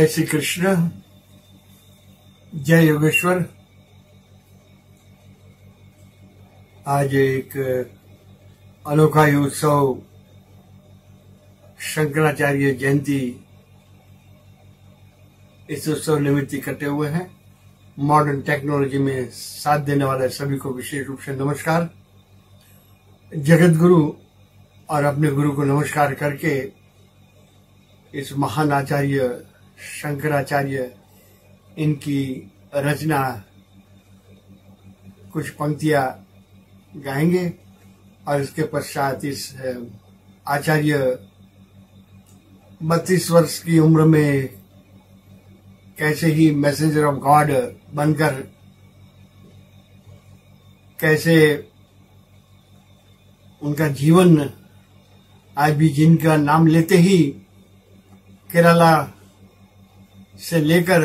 श्री कृष्ण, जय योगेश्वर। आज एक अनोखा ही उत्सव शंकराचार्य जयंती, इस उत्सव निमित्त इकट्ठे हुए हैं। मॉडर्न टेक्नोलॉजी में साथ देने वाले सभी को विशेष रूप से नमस्कार। जगत गुरु और अपने गुरु को नमस्कार करके इस महान आचार्य शंकराचार्य, इनकी रचना कुछ पंक्तियां गाएंगे और इसके पश्चात इस आचार्य 32 वर्ष की उम्र में कैसे ही मैसेंजर ऑफ गॉड बनकर कैसे उनका जीवन आज भी, जिनका नाम लेते ही केरला से लेकर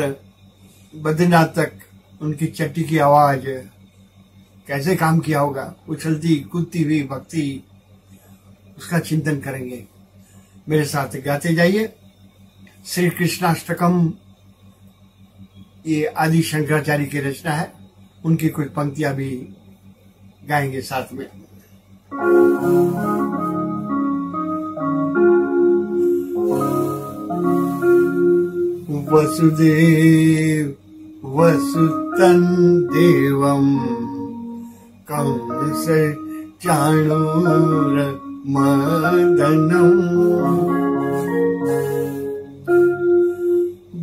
बद्रीनाथ तक उनकी चट्टी की आवाज कैसे काम किया होगा, उछलती कूदती हुई भक्ति, उसका चिंतन करेंगे। मेरे साथ गाते जाइए। श्री कृष्णाष्टकम ये आदि शंकराचार्य की रचना है, उनकी कुछ पंक्तियां भी गाएंगे साथ में। वसुदेव वसुतं देवं कंस चाणूर मदनं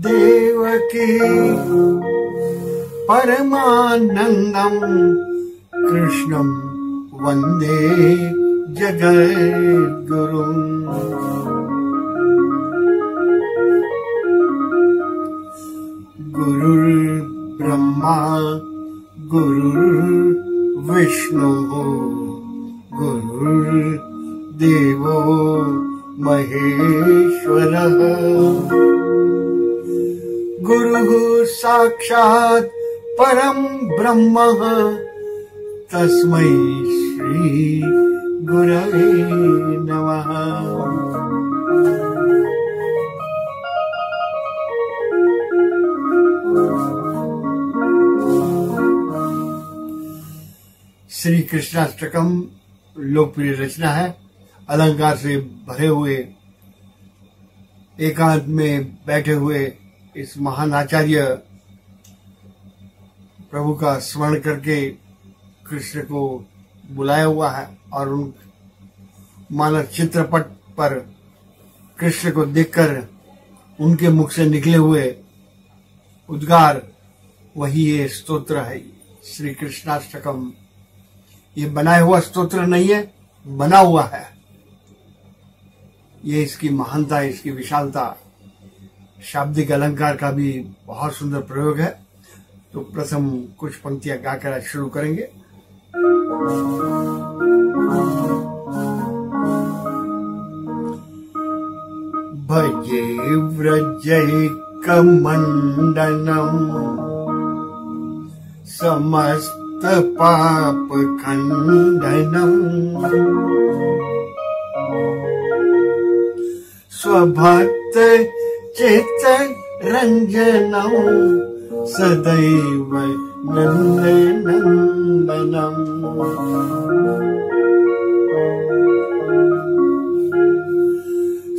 देवकी परमानंदं कृष्णं वंदे जगद्गुरुं। गुरुर्ब्रह्मा गुरुर्विष्णु गुरुर्देवो महेश्वरः। गुरुः साक्षात् परं ब्रह्म तस्मै श्री गुरवे नमः। श्री कृष्णाष्टकम लोकप्रिय रचना है। अलंकार से भरे हुए, एकांत में बैठे हुए इस महान आचार्य प्रभु का स्मरण करके कृष्ण को बुलाया हुआ है और उन मानव चित्रपट पर कृष्ण को देखकर उनके मुख से निकले हुए उद्गार, वही ये स्तोत्र है श्री कृष्णाष्टकम। ये बनाया हुआ स्तोत्र नहीं है, बना हुआ है। ये इसकी महानता, इसकी विशालता, शाब्दिक अलंकार का भी बहुत सुंदर प्रयोग है। तो प्रथम कुछ पंक्तियां गाकर आज शुरू करेंगे। भजे व्रजैकमण्डनं समस्त पाप खंडनं स्वभक्त चित्त रंजनं सदैव नंदनंदनं।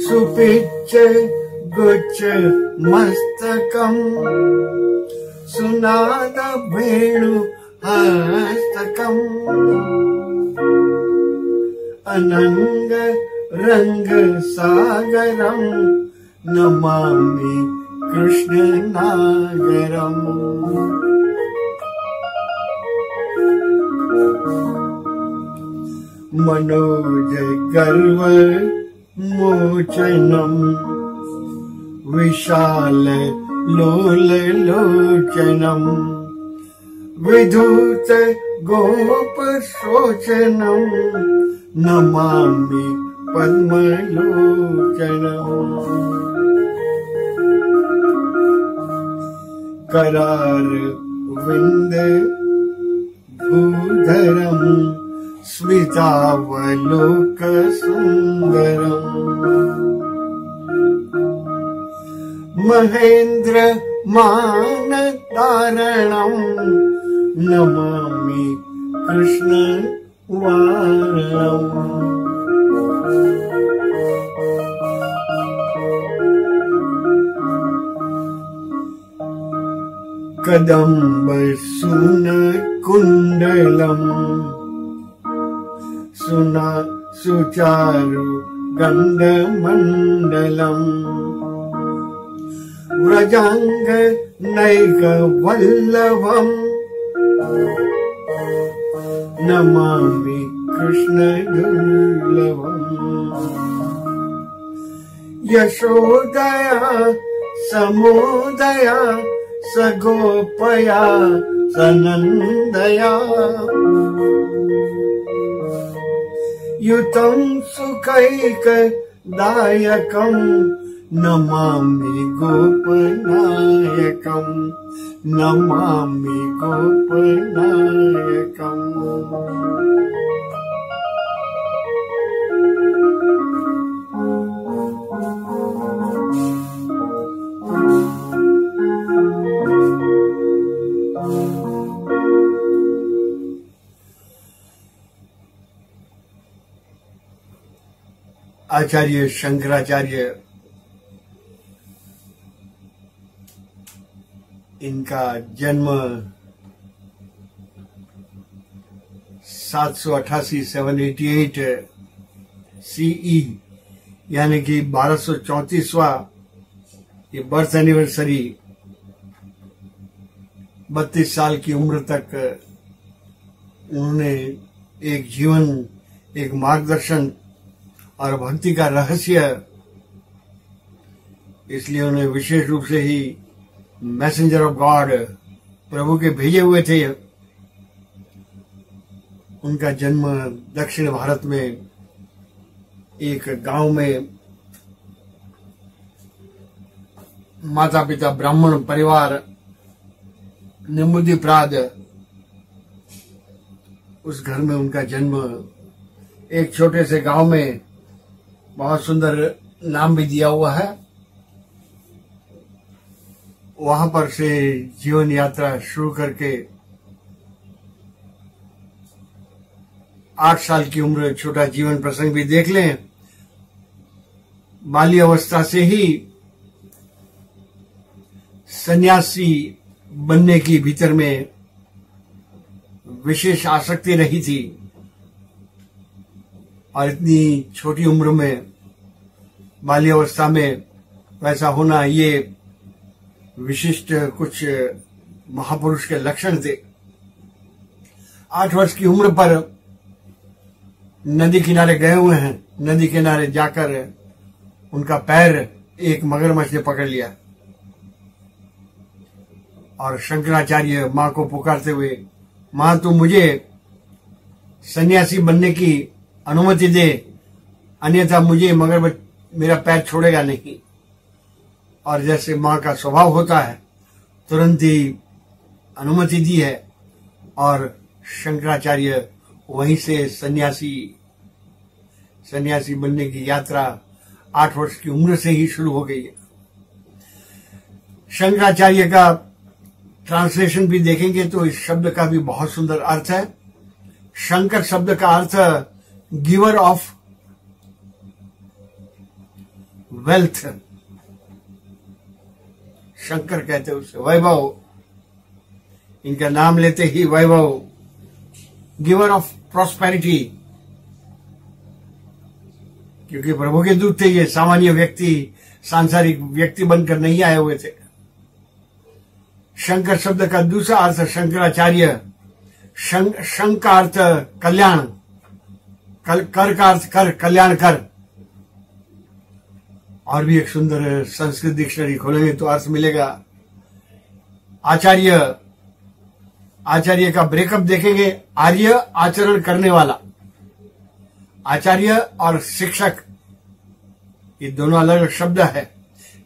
सुपिच्च गुच्छ मस्तकं सुनाद वेणु हस्तकं अनंग रंग सागरं नमामि कृष्ण नागरं। मनोज गर्व मोचनं विशाल लोल लोचनं विधूत गोप शोचनं नमामि पद्मलोचनं। करार विंद भूधरं स्मितावलोक सुंदरं महेन्द्र मान तारणम नमामि कृष्ण वारणम। कदम्ब सुन कुंडलम सुना सुचारु गंधमंडलम व्रजांग नैक वल्लभम नमामि कृष्ण दुर्लभम। यशोदया समोदया सगोपया सनंदया युतं सुखैक दायकं नमामि गोपनायकं नमामि गोपनायकं। आचार्य शंकराचार्य, इनका जन्म 788 CE यानी कि 1234वां ये बर्थ एनिवर्सरी, 32 साल की उम्र तक उन्होंने एक जीवन, एक मार्गदर्शन और भक्ति का रहस्य, इसलिए उन्हें विशेष रूप से ही मैसेंजर ऑफ गॉड, प्रभु के भेजे हुए थे। उनका जन्म दक्षिण भारत में एक गांव में माता पिता ब्राह्मण परिवार निमुदिप्राद, उस घर में उनका जन्म, एक छोटे से गांव में, बहुत सुंदर नाम भी दिया हुआ है। वहां पर से जीवन यात्रा शुरू करके 8 साल की उम्र, छोटा जीवन प्रसंग भी देख लें। बाल्य अवस्था से ही सन्यासी बनने की भीतर में विशेष आसक्ति रही थी, और इतनी छोटी उम्र में बाल्यावस्था में वैसा होना, ये विशिष्ट कुछ महापुरुष के लक्षण थे। 8 वर्ष की उम्र पर नदी किनारे गए हुए हैं। नदी किनारे जाकर उनका पैर एक मगरमच्छ ने पकड़ लिया और शंकराचार्य मां को पुकारते हुए, मां तू मुझे सन्यासी बनने की अनुमति दे, अन्यथा मुझे मगरमच्छ मेरा पैर छोड़ेगा नहीं। और जैसे मां का स्वभाव होता है, तुरंत ही अनुमति दी है और शंकराचार्य वहीं से सन्यासी बनने की यात्रा 8 वर्ष की उम्र से ही शुरू हो गई है। शंकराचार्य का ट्रांसलेशन भी देखेंगे तो इस शब्द का भी बहुत सुंदर अर्थ है। शंकर शब्द का अर्थ गिवर ऑफ वेल्थ, शंकर कहते हैं उसे, वैभव। इनका नाम लेते ही वैभव, गिवर ऑफ प्रॉस्पेरिटी, क्योंकि प्रभु के दूत थे ये, सामान्य व्यक्ति, सांसारिक व्यक्ति बनकर नहीं आए हुए थे। शंकर शब्द का दूसरा अर्थ शंकराचार्य, शंक का अर्थ कल्याण, कर का अर्थ कर, कल्याण कर। और भी एक सुंदर संस्कृत डिक्शनरी खोलेंगे तो अर्थ मिलेगा। आचार्य, आचार्य का ब्रेकअप देखेंगे, आर्य आचरण करने वाला। आचार्य और शिक्षक ये दोनों अलग अलग शब्द है,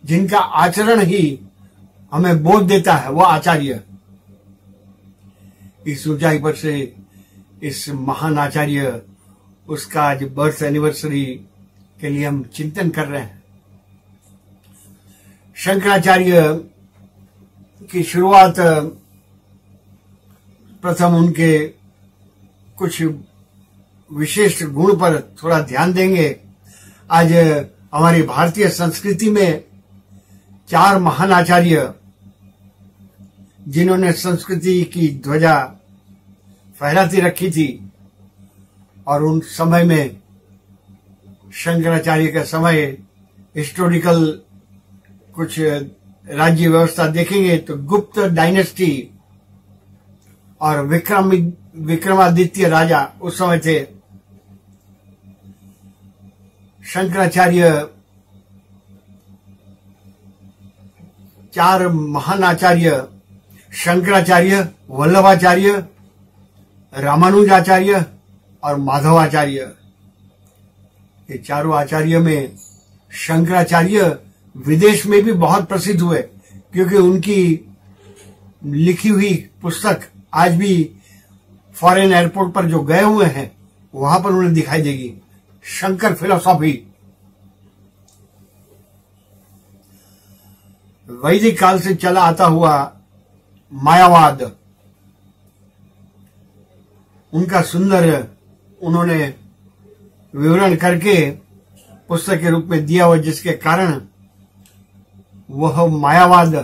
जिनका आचरण ही हमें बोध देता है, वो आचार्य। इस ऊंचाई पर से इस महान आचार्य, उसका आज बर्थ एनिवर्सरी के लिए हम चिंतन कर रहे हैं। शंकराचार्य की शुरुआत प्रथम उनके कुछ विशेष गुण पर थोड़ा ध्यान देंगे। आज हमारी भारतीय संस्कृति में 4 महान आचार्य जिन्होंने संस्कृति की ध्वजा फहराती रखी थी, और उन समय में शंकराचार्य का समय हिस्टोरिकल कुछ राज्य व्यवस्था देखेंगे तो गुप्त डायनेस्टी और विक्रमादित्य राजा उस समय थे। शंकराचार्य 4 महान आचार्य शंकराचार्य, वल्लभाचार्य, रामानुजाचार्य और माधवाचार्य, ये चारों आचार्य में शंकराचार्य विदेश में भी बहुत प्रसिद्ध हुए, क्योंकि उनकी लिखी हुई पुस्तक आज भी फॉरेन एयरपोर्ट पर जो गए हुए हैं वहां पर उन्हें दिखाई देगी। शंकर फिलोसॉफी वैदिक काल से चला आता हुआ मायावाद, उनका सुंदर उन्होंने विवरण करके पुस्तक के रूप में दिया हुआ, जिसके कारण वह मायावाद,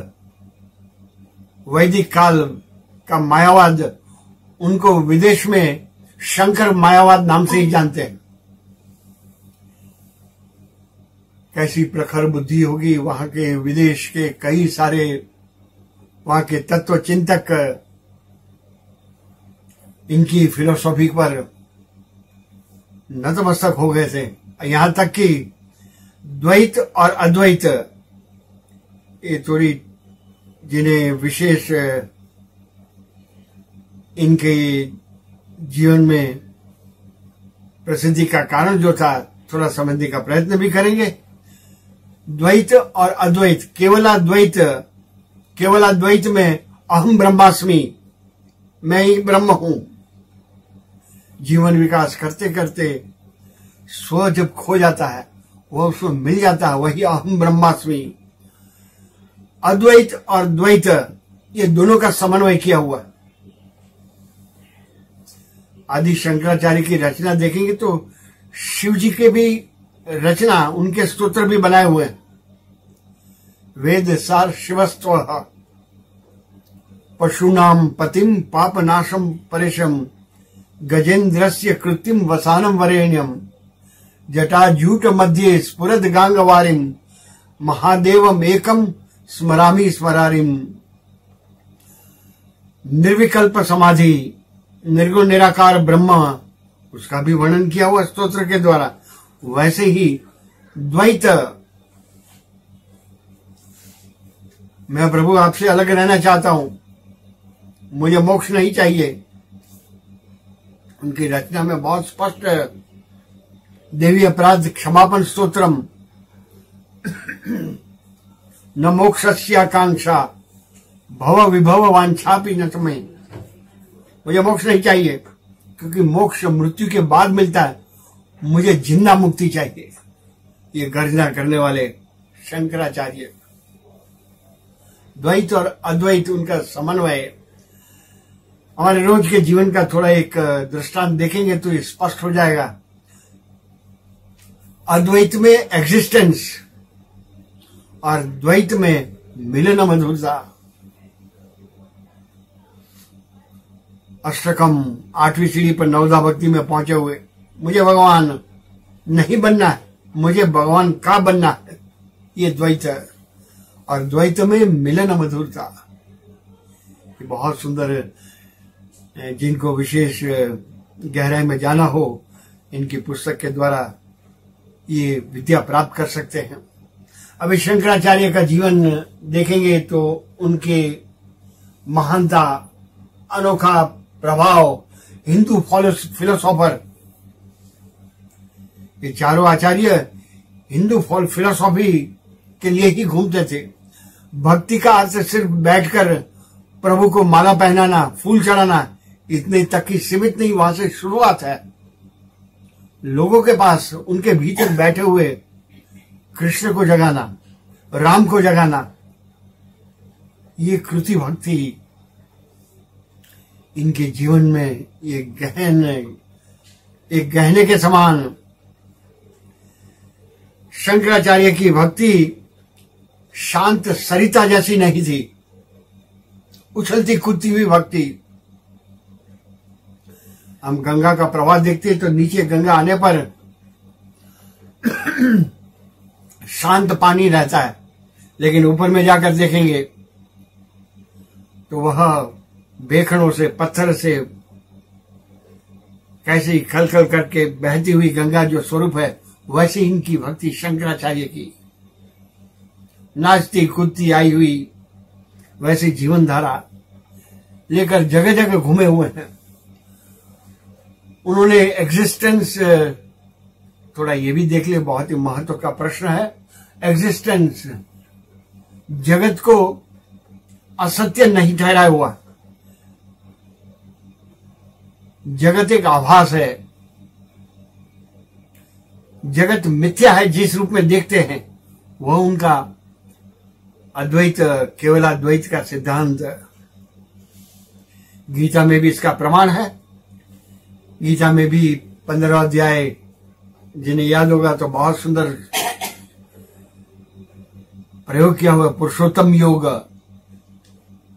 वैदिक काल का मायावाद, उनको विदेश में शंकर मायावाद नाम से ही जानते हैं। कैसी प्रखर बुद्धि होगी वहां के विदेश के कई सारे वहां के तत्व चिंतक इनकी फिलोसॉफी पर नतमस्तक हो गए थे। यहां तक कि द्वैत और अद्वैत, ये थोड़ी जिन्हें विशेष इनके जीवन में प्रसिद्धि का कारण जो था, थोड़ा समझने का प्रयत्न भी करेंगे। द्वैत और अद्वैत, केवलाद्वैत में अहम ब्रह्मास्मि, मैं ही ब्रह्म हूं। जीवन विकास करते करते स्व जब खो जाता है, वह उसमें मिल जाता है, वही अहम ब्रह्मास्मि। अद्वैत और द्वैत, ये दोनों का समन्वय किया हुआ है। आदि शंकराचार्य की रचना देखेंगे तो शिव जी के भी रचना, उनके स्तोत्र भी बनाए हुए हैं। वेद सार शिवस्त्व पशूनाम पतिम पापनाशम परेशम गजेन्द्रस्य कृत्रिम वसानम वरेण्यम जटाजूट मध्ये स्फुरद गांगवारिम महादेवम एकम स्मरामि स्मरारिम। निर्विकल्प समाधि, निर्गुण निराकार ब्रह्म, उसका भी वर्णन किया हुआ स्तोत्र के द्वारा। वैसे ही द्वैत, मैं प्रभु आपसे अलग रहना चाहता हूं, मुझे मोक्ष नहीं चाहिए। उनकी रचना में बहुत स्पष्ट देवी अपराध क्षमापन स्तोत्रम न मोक्षस्य आकांक्षा भव विभव वांछापि न तमे। मुझे मोक्ष नहीं चाहिए, क्योंकि मोक्ष मृत्यु के बाद मिलता है, मुझे जिंदा मुक्ति चाहिए। ये गर्जना करने वाले शंकराचार्य। द्वैत और अद्वैत, उनका समन्वय हमारे रोज के जीवन का थोड़ा एक दृष्टांत देखेंगे तो स्पष्ट हो जाएगा। अद्वैत में एग्जिस्टेंस और द्वैत में मिलन मधुरता। अष्टकम 8वीं सीढ़ी पर नवदा भक्ति में पहुंचे हुए, मुझे भगवान नहीं बनना है, मुझे भगवान का बनना है, ये द्वैत है। और द्वैत में मिलन मधुरता, ये बहुत सुंदर, जिनको विशेष गहराई में जाना हो, इनकी पुस्तक के द्वारा ये विद्या प्राप्त कर सकते हैं। अभी शंकराचार्य का जीवन देखेंगे तो उनके महानता, अनोखा प्रभाव, हिंदू फिलोसोफर, ये चारों आचार्य हिंदू फिलोसॉफी के लिए ही घूमते थे। भक्ति का अर्थ सिर्फ बैठकर प्रभु को माला पहनाना, फूल चढ़ाना, इतने तक की सीमित नहीं, वहां से शुरुआत है। लोगों के पास उनके भीतर बैठे हुए कृष्ण को जगाना, राम को जगाना, ये कृति भक्ति इनके जीवन में ये एक गहने के समान। शंकराचार्य की भक्ति शांत सरिता जैसी नहीं थी, उछलती कूदती हुई भक्ति। हम गंगा का प्रवाह देखते हैं तो नीचे गंगा आने पर शांत पानी रहता है, लेकिन ऊपर में जाकर देखेंगे तो वह बेखड़ों से, पत्थर से कैसे खल खल करके बहती हुई गंगा जो स्वरूप है, वैसे इनकी भक्ति शंकराचार्य की नाचती कूदती आई हुई वैसे जीवन धारा लेकर जगह जगह घूमे हुए हैं। उन्होंने एग्जिस्टेंस, थोड़ा ये भी देख ले, बहुत ही महत्व का प्रश्न है। एग्जिस्टेंस जगत को असत्य नहीं ठहराया हुआ, जगत एक आभास है, जगत मिथ्या है जिस रूप में देखते हैं, वह उनका अद्वैत, केवलाद्वैत का सिद्धांत। गीता में भी इसका प्रमाण है। गीता में भी 15वां अध्याय, जिन्हें याद होगा तो बहुत सुंदर प्रयोग किया हुआ, पुरुषोत्तम योग,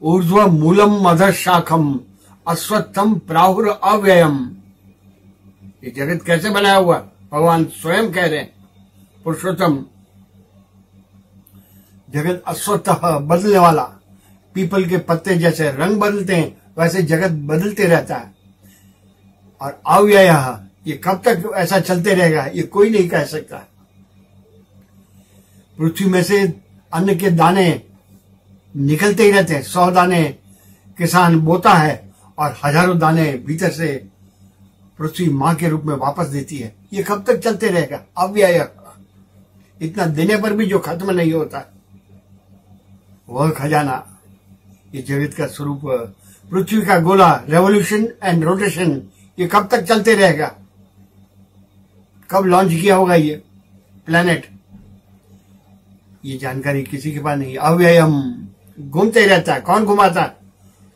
ऊर्ध्व मूलम अधः शाखम अश्वत्थम प्राहुर अव्ययम। ये जगत कैसे बनाया हुआ, भगवान स्वयं कह रहे हैं। पुरुषोत्तम जगत अश्वत्थ, बदलने वाला, पीपल के पत्ते जैसे रंग बदलते हैं वैसे जगत बदलते रहता है। और अव्यय, ये कब तक ऐसा चलते रहेगा ये कोई नहीं कह सकता। पृथ्वी में से अन्न के दाने निकलते ही रहते हैं। 100 दाने किसान बोता है और हजारों दाने भीतर से पृथ्वी मां के रूप में वापस देती है। ये कब तक चलते रहेगा, अव्यय। इतना देने पर भी जो खत्म नहीं होता, वह खजाना, ये जगत का स्वरूप। पृथ्वी का गोला, रेवोल्यूशन एंड रोटेशन, ये कब तक चलते रहेगा, कब लॉन्च किया होगा ये प्लेनेट, ये जानकारी किसी के पास नहीं। अव्ययम, घूमते रहता है। कौन घुमाता है,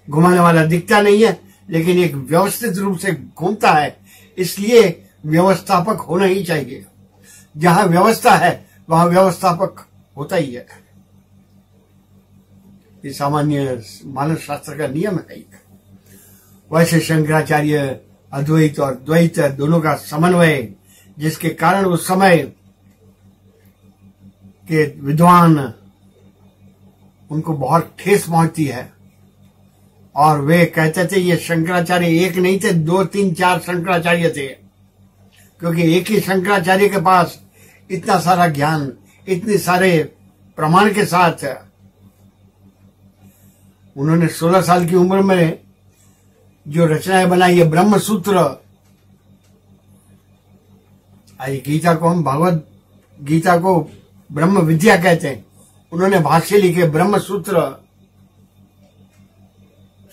घुमाने वाला दिखता नहीं है, लेकिन एक व्यवस्थित रूप से घूमता है। इसलिए व्यवस्थापक होना ही चाहिए। जहां व्यवस्था है वहां व्यवस्थापक होता ही है। ये सामान्य मानव शास्त्र का नियम है। वैसे शंकराचार्य अद्वैत और द्वैत दोनों का समन्वय, जिसके कारण उस समय के विद्वान उनको बहुत ठेस पहुंचती है। और वे कहते थे ये शंकराचार्य एक नहीं थे, 2, 3, 4 शंकराचार्य थे, क्योंकि एक ही शंकराचार्य के पास इतना सारा ज्ञान, इतने सारे प्रमाण के साथ उन्होंने 16 साल की उम्र में जो रचनाएं बनाई है, ब्रह्म सूत्र। आज गीता को हम भगवत गीता को ब्रह्म विद्या कहते हैं। उन्होंने भाष्य लिखे ब्रह्म सूत्र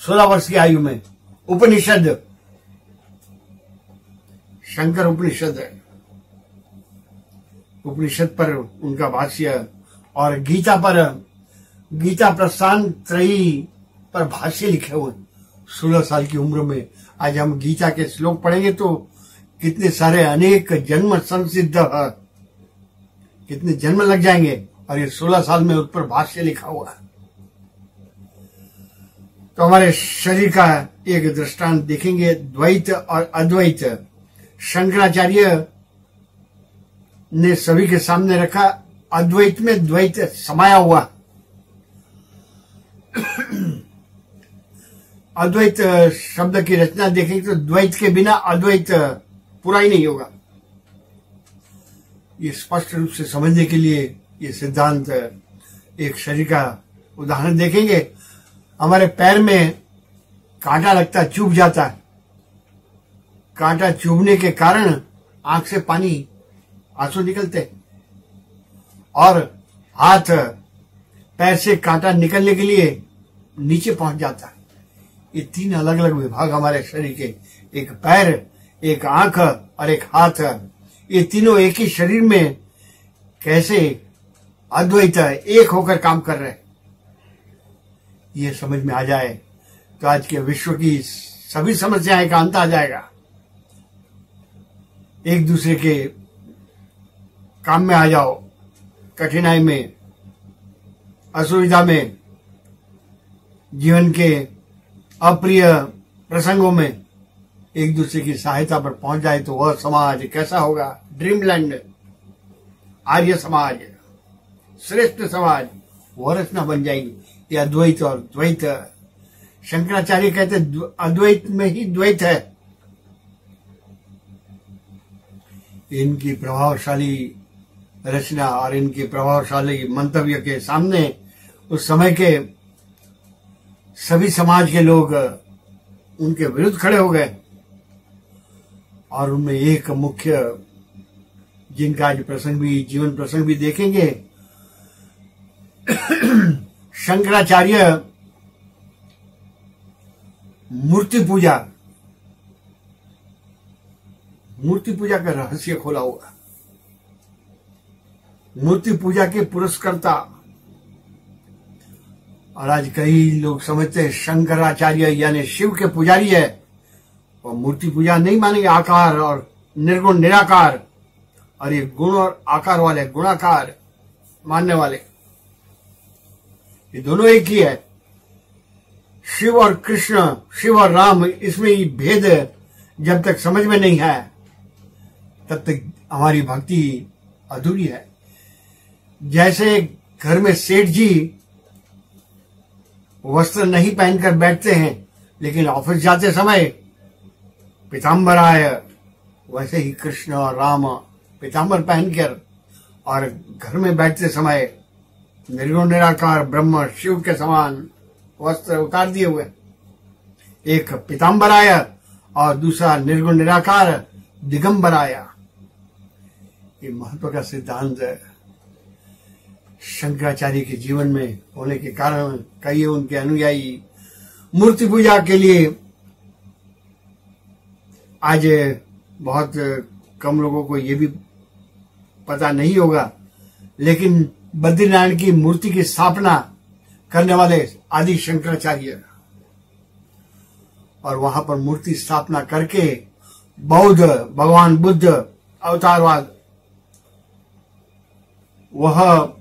16 वर्ष की आयु में। उपनिषद, शंकर उपनिषद है, उपनिषद पर उनका भाष्य, और गीता पर, गीता प्रस्थान त्रयी पर भाष्य लिखे हुए 16 साल की उम्र में। आज हम गीता के श्लोक पढ़ेंगे तो कितने सारे अनेक जन्म संसिद्ध, कितने जन्म लग जाएंगे, और ये 16 साल में उस पर भाष्य लिखा हुआ है। तो हमारे शरीर का एक दृष्टांत देखेंगे, द्वैत और अद्वैत। शंकराचार्य ने सभी के सामने रखा, अद्वैत में द्वैत समाया हुआ। अद्वैत शब्द की रचना देखेंगे तो द्वैत के बिना अद्वैत पूरा ही नहीं होगा। ये स्पष्ट रूप से समझने के लिए ये सिद्धांत, एक शरीर का उदाहरण देखेंगे। हमारे पैर में कांटा लगता है, चुभ जाता है। कांटा चुभने के कारण आंख से पानी, आंसू निकलते, और हाथ पैर से कांटा निकलने के लिए नीचे पहुंच जाता है। ये 3 अलग अलग विभाग हमारे शरीर के, एक पैर, एक आंख और एक हाथ। ये तीनों एक ही शरीर में कैसे अद्वैत है, एक होकर काम कर रहे हैं। ये समझ में आ जाए तो आज के विश्व की सभी समस्याएं का अंत आ जाएगा। एक दूसरे के काम में आ जाओ, कठिनाई में, असुविधा में, जीवन के अप्रिय प्रसंगों में एक दूसरे की सहायता पर पहुंच जाए तो वह समाज कैसा होगा? ड्रीमलैंड, आर्य समाज, श्रेष्ठ समाज, वह रचना बन जाएगी। ये अद्वैत और द्वैत, शंकराचार्य कहते अद्वैत में ही द्वैत है। इनकी प्रभावशाली रचना और इनके प्रभावशाली मंतव्य के सामने उस समय के सभी समाज के लोग उनके विरुद्ध खड़े हो गए। और उनमें एक मुख्य, जिनका आज प्रसंग भी, जीवन प्रसंग भी देखेंगे, शंकराचार्य मूर्ति पूजा का रहस्य खोला हुआ। मूर्ति पूजा के पुरस्कर्ता। और आज कई लोग समझते हैं शंकराचार्य यानी शिव के पुजारी है, और मूर्ति पूजा नहीं मानेंगे। आकार और निर्गुण निराकार, और ये गुण और आकार वाले गुणाकार मानने वाले, ये दोनों एक ही है। शिव और कृष्ण, शिव और राम, इसमें ये भेद जब तक समझ में नहीं है तब तक हमारी भक्ति अधूरी है। जैसे घर में सेठ जी वस्त्र नहीं पहनकर बैठते हैं, लेकिन ऑफिस जाते समय पीताम्बर आए, वैसे ही कृष्ण और राम पीताम्बर पहनकर और घर में बैठते समय निर्गुण निराकार ब्रह्म शिव के समान वस्त्र उतार दिए हुए। एक पीताम्बर आया और दूसरा निर्गुण निराकार दिगंबर आया। ये महत्व का सिद्धांत शंकराचार्य के जीवन में होने के कारण कई उनके अनुयायी मूर्ति पूजा के लिए, आज बहुत कम लोगों को ये भी पता नहीं होगा, लेकिन बद्रीनारायण की मूर्ति की स्थापना करने वाले आदि शंकराचार्य, और वहां पर मूर्ति स्थापना करके बौद्ध, भगवान बुद्ध अवतारवाद, वह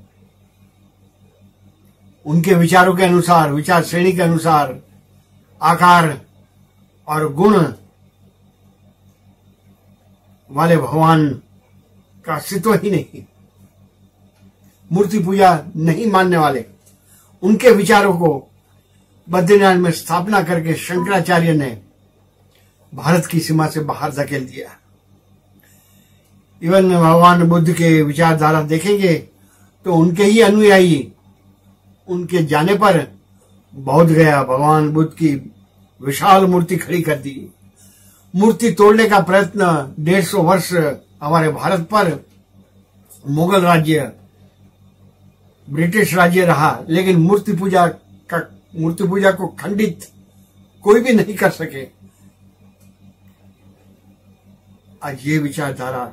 उनके विचारों के अनुसार, विचार श्रेणी के अनुसार आकार और गुण वाले भगवान का अस्तित्व ही नहीं। मूर्ति पूजा नहीं मानने वाले, उनके विचारों को बद्रीनारायण में स्थापना करके शंकराचार्य ने भारत की सीमा से बाहर धकेल दिया। इवन भगवान बुद्ध के विचारधारा देखेंगे तो उनके ही अनुयायी उनके जाने पर बौद्ध गया, भगवान बुद्ध की विशाल मूर्ति खड़ी कर दी। मूर्ति तोड़ने का प्रयत्न 150 वर्ष हमारे भारत पर मुगल राज्य, ब्रिटिश राज्य रहा, लेकिन मूर्ति पूजा को खंडित कोई भी नहीं कर सके। आज ये विचारधारा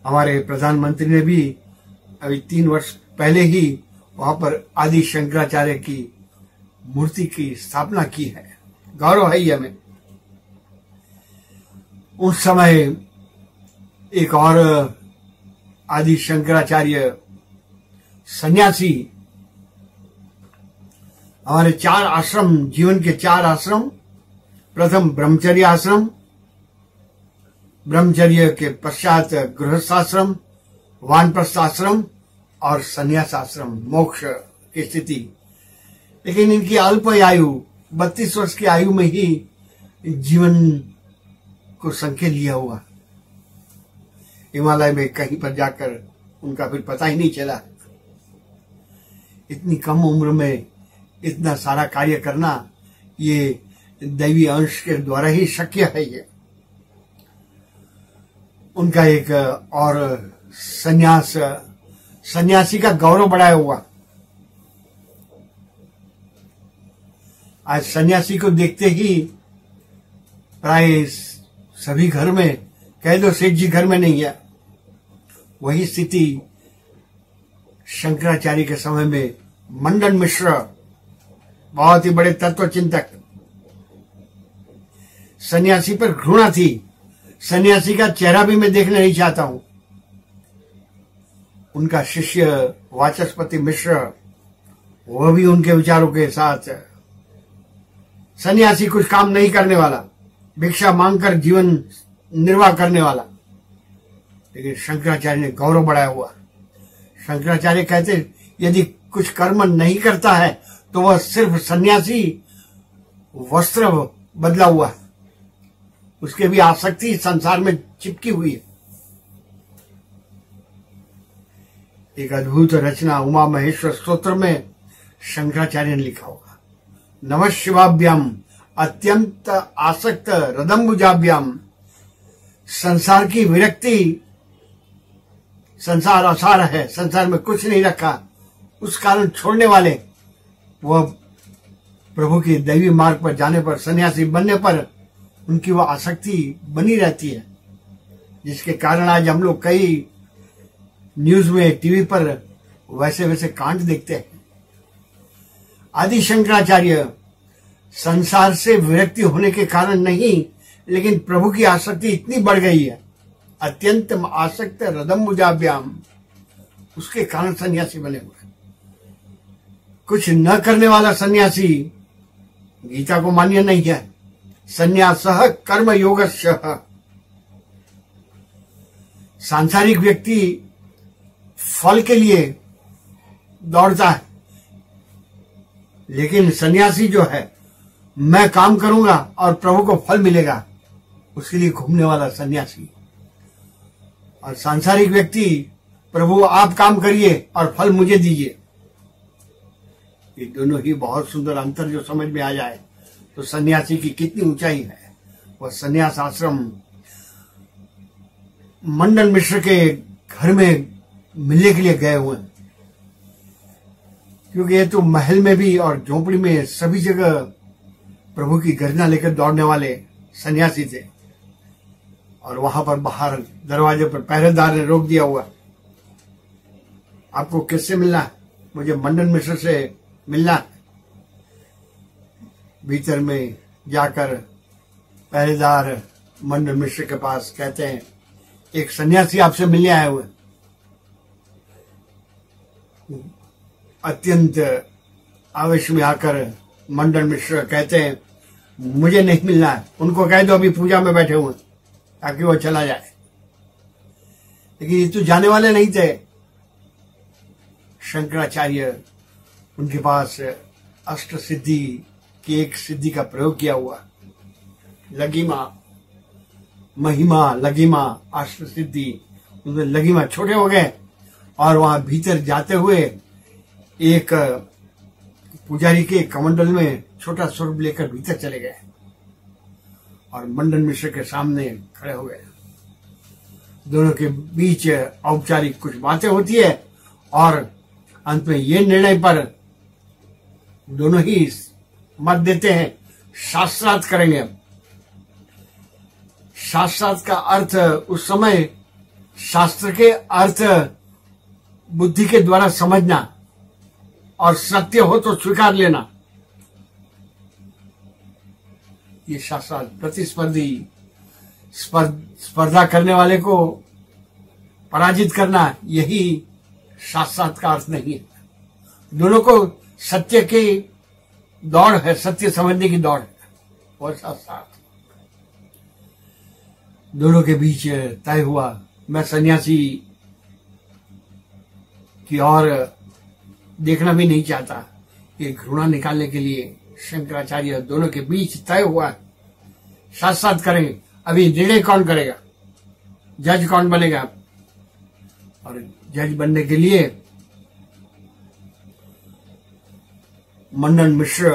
हमारे प्रधानमंत्री ने भी अभी 3 वर्ष पहले ही वहां पर आदि शंकराचार्य की मूर्ति की स्थापना की है। गौरव है ये हमें। उस समय एक और आदि शंकराचार्य सन्यासी, हमारे 4 आश्रम, जीवन के 4 आश्रम, प्रथम ब्रह्मचर्य आश्रम, ब्रह्मचर्य के पश्चात गृहस्थाश्रम, वानप्रस्थ आश्रम और संन्यास आश्रम, मोक्ष की स्थिति। लेकिन इनकी अल्प आयु, 32 वर्ष की आयु में ही जीवन को संकेत लिया हुआ। हिमालय में कहीं पर जाकर उनका फिर पता ही नहीं चला। इतनी कम उम्र में इतना सारा कार्य करना, ये दैवी अंश के द्वारा ही शक्य है। ये उनका एक और सन्यासी का गौरव बढ़ाया हुआ। आज सन्यासी को देखते ही प्राय सभी घर में, कह दो सेठ जी घर में नहीं है, वही स्थिति शंकराचार्य के समय में मंडन मिश्र बहुत ही बड़े तत्व चिंतक, सन्यासी पर घृणा थी। सन्यासी का चेहरा भी मैं देखना नहीं चाहता हूं। उनका शिष्य वाचस्पति मिश्र, वह भी उनके विचारों के साथ सन्यासी कुछ काम नहीं करने वाला, भिक्षा मांगकर जीवन निर्वाह करने वाला। लेकिन शंकराचार्य ने गौरव बढ़ाया हुआ। शंकराचार्य कहते यदि कुछ कर्म नहीं करता है तो वह सिर्फ सन्यासी वस्त्र बदला हुआ है, उसके भी आसक्ति संसार में चिपकी हुई है। एक अद्भुत रचना उमा महेश्वर स्तोत्र में शंकराचार्य ने लिखा होगा, नमः शिवाभ्याम अत्यंत आसक्त हृदम्बुजाभ्याम। संसार की विरक्ति, संसार असार है, संसार में कुछ नहीं रखा, उस कारण छोड़ने वाले वह प्रभु की दैवी मार्ग पर जाने पर, सन्यासी बनने पर उनकी वह आसक्ति बनी रहती है, जिसके कारण आज हम लोग कई न्यूज में, टीवी पर वैसे वैसे कांड देखते हैं। आदि शंकराचार्य संसार से विरक्ति होने के कारण नहीं, लेकिन प्रभु की आसक्ति इतनी बढ़ गई है, अत्यंत आसक्त हृदम्बुजाभ्याम, उसके कारण सन्यासी बने हुए। कुछ न करने वाला सन्यासी गीता को मान्य नहीं है। संन्यासः कर्म योगस्य। सांसारिक व्यक्ति फल के लिए दौड़ता है, लेकिन सन्यासी जो है, मैं काम करूंगा और प्रभु को फल मिलेगा, उसके लिए घूमने वाला सन्यासी। और सांसारिक व्यक्ति, प्रभु आप काम करिए और फल मुझे दीजिए। ये दोनों ही बहुत सुंदर अंतर जो समझ में आ जाए तो सन्यासी की कितनी ऊंचाई है। वह सन्यास आश्रम मंडन मिश्र के घर में मिलने के लिए गए हुए हैं, क्योंकि ये तो महल में भी और झोपड़ी में सभी जगह प्रभु की गर्जना लेकर दौड़ने वाले सन्यासी थे। और वहां पर बाहर दरवाजे पर पहरेदार ने रोक दिया हुआ, आपको किससे मिलना है? मुझे मंडन मिश्र से मिलना है। भीतर में जाकर पहरेदार मंडन मिश्र के पास कहते हैं, एक सन्यासी आपसे मिलने आए हुए। अत्यंत आवेश में आकर मंडन मिश्र कहते हैं, मुझे नहीं मिलना है, उनको कह दो अभी पूजा में बैठे हुए, ताकि वो चला जाए। लेकिन ये तो जाने वाले नहीं थे। शंकराचार्य उनके पास अष्ट सिद्धि की एक सिद्धि का प्रयोग किया हुआ, लघिमा, महिमा, लघिमा, अष्ट सिद्धि। उनमें लघिमा छोटे हो गए और वहां भीतर जाते हुए एक पुजारी के कमंडल में छोटा स्वरूप लेकर भीतर चले गए और मंडन मिश्र के सामने खड़े हो गए। दोनों के बीच औपचारिक कुछ बातें होती है और अंत में ये निर्णय पर दोनों ही मत देते हैं, शास्त्रार्थ करेंगे। शास्त्रार्थ का अर्थ उस समय शास्त्र के अर्थ बुद्धि के द्वारा समझना और सत्य हो तो स्वीकार लेना। ये शास्त्रार्थ प्रतिस्पर्धी स्पर्धा करने वाले को पराजित करना, यही शास्त्रार्थ का अर्थ नहीं है। दोनों को सत्य की दौड़ है, सत्य समझने की दौड़ है, और शास्त्रार्थ दोनों के बीच तय हुआ। मैं सन्यासी की ओर देखना भी नहीं चाहता। ये घृणा निकालने के लिए शंकराचार्य दोनों के बीच तय हुआ, शास्त्रार्थ करेंगे। अभी निर्णय कौन करेगा, जज कौन बनेगा? और जज बनने के लिए मंडन मिश्र,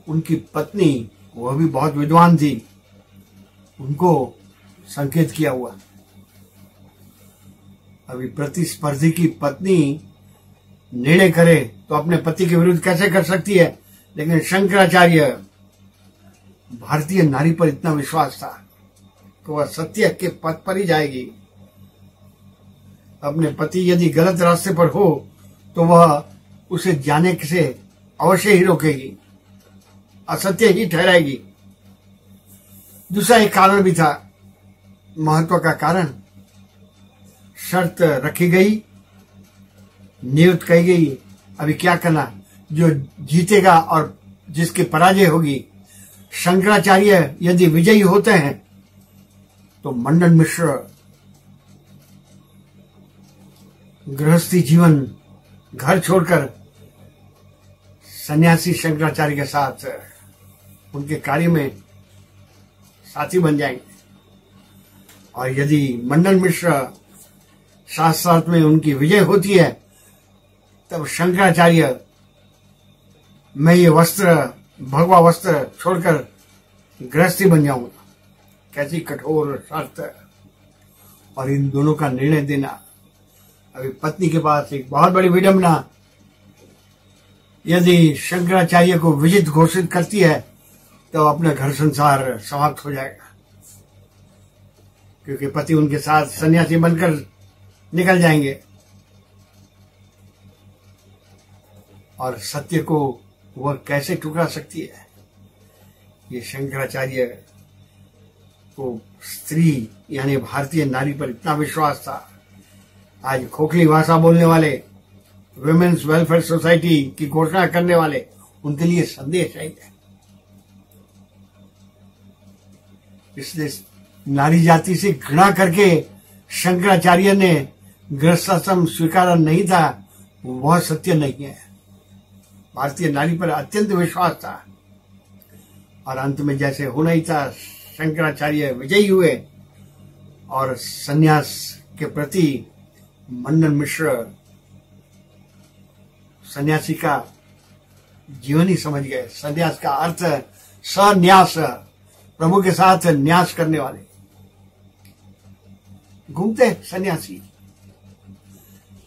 उनकी पत्नी, वह भी बहुत विद्वान थी, उनको संकेत किया हुआ। अभी प्रतिस्पर्धी की पत्नी निर्णय करे तो अपने पति के विरुद्ध कैसे कर सकती है? लेकिन शंकराचार्य, भारतीय नारी पर इतना विश्वास था कि वह सत्य के पथ पर ही जाएगी। अपने पति यदि गलत रास्ते पर हो तो वह उसे जाने से अवश्य ही रोकेगी, असत्य ही ठहराएगी। दूसरा एक कारण भी था, महत्व का कारण। शर्त रखी गई, नियुक्त कही गई, अभी क्या करना। जो जीतेगा और जिसकी पराजय होगी, शंकराचार्य यदि विजयी होते हैं तो मंडन मिश्र गृहस्थी जीवन, घर छोड़कर सन्यासी शंकराचार्य के साथ उनके कार्य में साथी बन जाएंगे। और यदि मंडन मिश्र शास्त्रार्थ में उनकी विजय होती है, तब शंकराचार्य, मैं ये वस्त्र, भगवा वस्त्र छोड़कर गृहस्थी बन जाऊंगा। कैसी कठोर शर्त। और इन दोनों का निर्णय देना। अभी पत्नी के पास एक बहुत बड़ी विडंबना, यदि शंकराचार्य को विजित घोषित करती है तो अपना घर संसार समाप्त हो जाएगा, क्योंकि पति उनके साथ सन्यासी बनकर निकल जाएंगे। और सत्य को वह कैसे ठुकरा सकती है। ये शंकराचार्य को स्त्री यानी भारतीय नारी पर इतना विश्वास था। आज खोखली भाषा बोलने वाले, विमेन्स वेलफेयर सोसाइटी की घोषणा करने वाले, उनके लिए संदेश है। इसलिए नारी जाति से घृणा करके शंकराचार्य ने गृहस्थाश्रम स्वीकारा नहीं था, वह सत्य नहीं है। भारतीय नारी पर अत्यंत विश्वास था। और अंत में जैसे होना ही था, शंकराचार्य विजयी हुए और सन्यास के प्रति मंडन मिश्र सन्यासी का जीवन ही समझ गए। सन्यास का अर्थ सन्यास, प्रभु के साथ न्यास करने वाले। घूमते हैं सन्यासी,